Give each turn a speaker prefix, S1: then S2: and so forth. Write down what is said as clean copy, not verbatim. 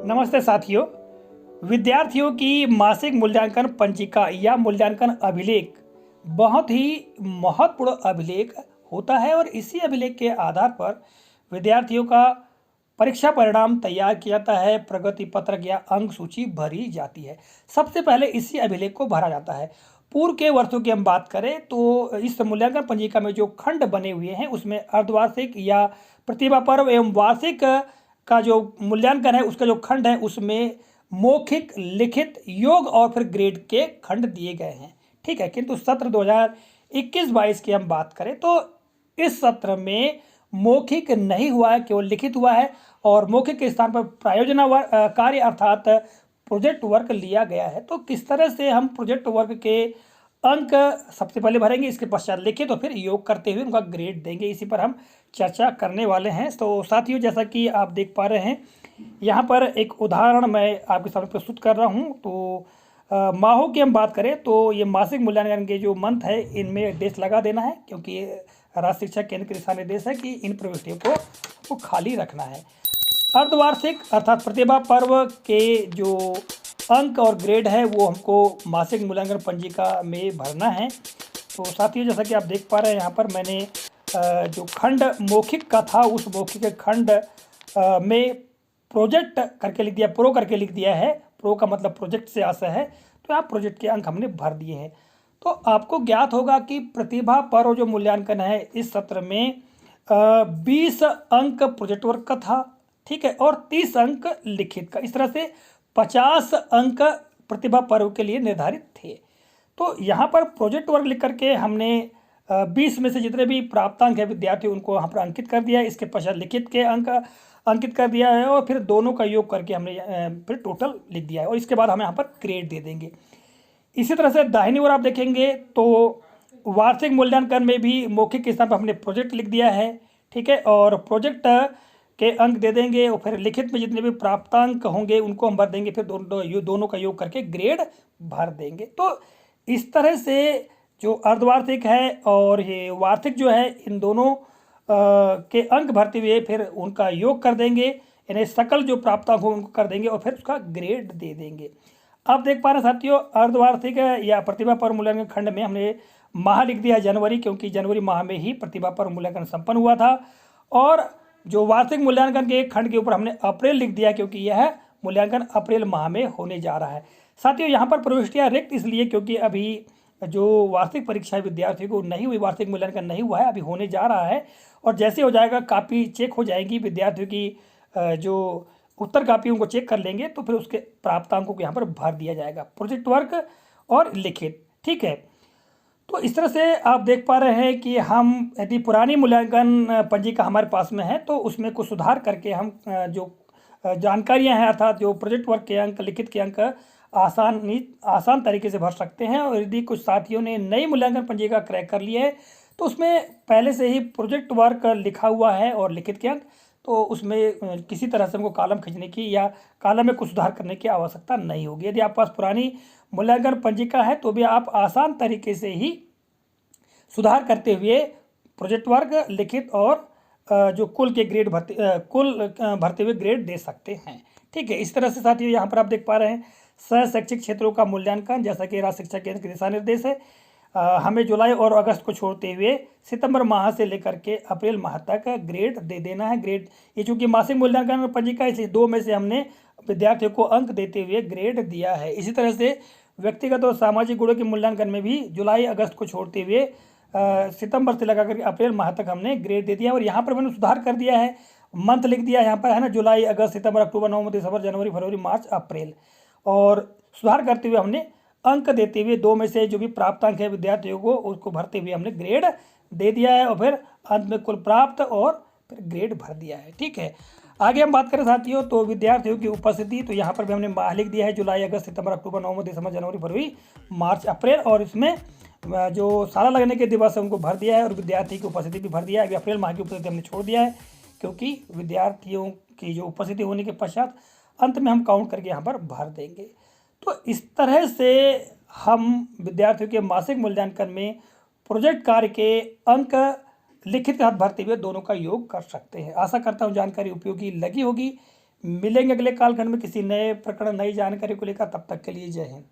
S1: नमस्ते साथियों। विद्यार्थियों की मासिक मूल्यांकन पंजिका या मूल्यांकन अभिलेख बहुत ही महत्वपूर्ण अभिलेख होता है और इसी अभिलेख के आधार पर विद्यार्थियों का परीक्षा परिणाम तैयार किया जाता है, प्रगति पत्रक या अंक सूची भरी जाती है। सबसे पहले इसी अभिलेख को भरा जाता है। पूर्व के वर्षों की हम बात करें तो इस मूल्यांकन पंजिका में जो खंड बने हुए हैं उसमें अर्धवार्षिक या प्रतिभा पर्व एवं वार्षिक का जो मूल्यांकन है उसका जो खंड है उसमें मौखिक, लिखित, योग और फिर ग्रेड के खंड दिए गए हैं। ठीक है, किंतु सत्र 2021-22 की हम बात करें तो इस सत्र में मौखिक नहीं हुआ है, केवल लिखित हुआ है और मौखिक के स्थान पर प्रायोजना कार्य अर्थात प्रोजेक्ट वर्क लिया गया है। तो किस तरह से हम प्रोजेक्ट वर्क के अंक सबसे पहले भरेंगे, इसके पश्चात लिखित तो फिर योग करते हुए उनका ग्रेड देंगे, इसी पर हम चर्चा करने वाले हैं। तो साथियों, जैसा कि आप देख पा रहे हैं यहाँ पर एक उदाहरण मैं आपके सामने प्रस्तुत कर रहा हूँ। तो माहों की हम बात करें तो ये मासिक मूल्यांकन के जो मंथ है इनमें डेट लगा देना है, क्योंकि ये राज्य शिक्षा केंद्र के दिशा निर्देश है कि इन प्रविष्टियों को खाली रखना है। अर्धवार्षिक अर्थात प्रतिभा पर्व के जो अंक और ग्रेड है वो हमको मासिक मूल्यांकन पंजिका में भरना है। तो साथियों, जैसा कि आप देख पा रहे हैं यहाँ पर मैंने जो खंड मौखिक का था उस मौखिक के खंड में प्रोजेक्ट करके लिख दिया, प्रो करके लिख दिया है। प्रो का मतलब प्रोजेक्ट से आशय है, तो यहाँ प्रोजेक्ट के अंक हमने भर दिए हैं। तो आपको ज्ञात होगा कि प्रतिभा पर्व जो मूल्यांकन है इस सत्र में 20 अंक प्रोजेक्ट वर्क का था, ठीक है, और 30 अंक लिखित का। इस तरह से 50 अंक प्रतिभा पर्व के लिए निर्धारित थे। तो यहाँ पर प्रोजेक्ट वर्क लिख करके हमने 20 में से जितने भी प्राप्तांक है विद्यार्थी उनको यहाँ पर अंकित कर दिया है। इसके पश्चात लिखित के अंक अंकित कर दिया है और फिर दोनों का योग करके हमने फिर टोटल लिख दिया है और इसके बाद हम यहाँ पर ग्रेड दे देंगे। इसी तरह से दाहिनी ओर आप देखेंगे तो वार्षिक मूल्यांकन में भी मौखिक के स्थान पर हमने प्रोजेक्ट लिख दिया है, ठीक है, और प्रोजेक्ट के अंक दे देंगे और फिर लिखित में जितने भी प्राप्तांक होंगे उनको हम भर देंगे, फिर दोनों का योग करके ग्रेड भर देंगे। तो इस तरह से जो अर्धवार्षिक है और ये वार्षिक जो है इन दोनों के अंक भरते हुए फिर उनका योग कर देंगे, यानी सकल जो प्राप्तांक हो उनको कर देंगे और फिर उसका ग्रेड दे देंगे। आप देख पा रहे हैं साथियों, अर्धवार्षिक या प्रतिभा पर्व मूल्यांकन खंड में हमने माह लिख दिया जनवरी, क्योंकि जनवरी माह में ही प्रतिभा पर्व मूल्यांकन संपन्न हुआ था। और जो वार्षिक मूल्यांकन के खंड के ऊपर हमने अप्रैल लिख दिया, क्योंकि यह मूल्यांकन अप्रैल माह में होने जा रहा है। साथियों, यहाँ पर प्रविष्टियाँ रिक्त इसलिए क्योंकि अभी जो वार्षिक परीक्षा विद्यार्थियों को नहीं हुई, वार्षिक मूल्यांकन नहीं हुआ है, अभी होने जा रहा है और जैसे हो जाएगा कापी चेक हो जाएगी, विद्यार्थियों की जो उत्तर कापी उनको चेक कर लेंगे तो फिर उसके प्राप्तांकों को यहाँ पर भर दिया जाएगा, प्रोजेक्ट वर्क और लिखित, ठीक है। तो इस तरह से आप देख पा रहे हैं कि हम यदि पुरानी मूल्यांकन पंजिका हमारे पास में है तो उसमें कुछ सुधार करके हम जो जानकारियां हैं अर्थात जो प्रोजेक्ट वर्क के अंक, लिखित के अंक आसान तरीके से भर सकते हैं। और यदि कुछ साथियों ने नई मूल्यांकन पंजिका क्रैक कर ली है तो उसमें पहले से ही प्रोजेक्ट वर्क लिखा हुआ है और लिखित के अंक, तो उसमें किसी तरह से हमको कॉलम खींचने की या कॉलम में कुछ सुधार करने की आवश्यकता नहीं होगी। यदि आपके पास पुरानी मूल्यांकन पंजिका है तो भी आप आसान तरीके से ही सुधार करते हुए प्रोजेक्ट वर्क, लिखित और जो कुल भरते हुए ग्रेड दे सकते हैं, ठीक है। इस तरह से साथियों यहाँ पर आप देख पा रहे हैं सह शैक्षिक क्षेत्रों का मूल्यांकन, जैसा कि राज्य शिक्षा केंद्र के दिशा निर्देश है, हमें जुलाई और अगस्त को छोड़ते हुए सितंबर माह से लेकर के अप्रैल माह तक ग्रेड दे देना है। ग्रेड ये चूँकि मासिक मूल्यांकन पंजिका इसलिए 2 में से हमने विद्यार्थियों को अंक देते हुए ग्रेड दिया है। इसी तरह से व्यक्तिगत और सामाजिक गुणों के मूल्यांकन में भी जुलाई अगस्त को छोड़ते हुए सितंबर से लगा करके अप्रैल माह तक हमने ग्रेड दे दिया और यहाँ पर मैंने सुधार कर दिया है, मंथ लिख दिया यहाँ पर है ना, जुलाई, अगस्त, सितंबर, अक्टूबर, नवंबर, दिसंबर, जनवरी, फरवरी, मार्च, अप्रैल, और सुधार करते हुए हमने अंक देते हुए 2 में से जो भी प्राप्तांक है विद्यार्थियों को उसको भरते हुए हमने ग्रेड दे दिया है और फिर अंत में कुल प्राप्त और फिर ग्रेड भर दिया है, ठीक है। आगे हम बात करें साथियों तो विद्यार्थियों की उपस्थिति, तो यहाँ पर भी हमने माह लिख दिया है, जुलाई, अगस्त, सितंबर, अक्टूबर, नवंबर, दिसंबर, जनवरी, फरवरी, मार्च, अप्रैल, और इसमें जो साला लगने के दिवस है उनको भर दिया है और विद्यार्थी की उपस्थिति भी भर दिया है। अभी अप्रैल माह की उपस्थिति हमने छोड़ दिया है क्योंकि विद्यार्थियों की जो उपस्थिति होने के पश्चात अंत में हम काउंट करके यहाँ पर भर देंगे। तो इस तरह से हम विद्यार्थियों के मासिक मूल्यांकन में प्रोजेक्ट कार्य के अंक लिखित के साथ भरते हुए दोनों का योग कर सकते हैं। आशा करता हूँ जानकारी उपयोगी लगी होगी। मिलेंगे अगले कालखंड में किसी नए प्रकरण, नई जानकारी को लेकर। तब तक के लिए जय हिंद।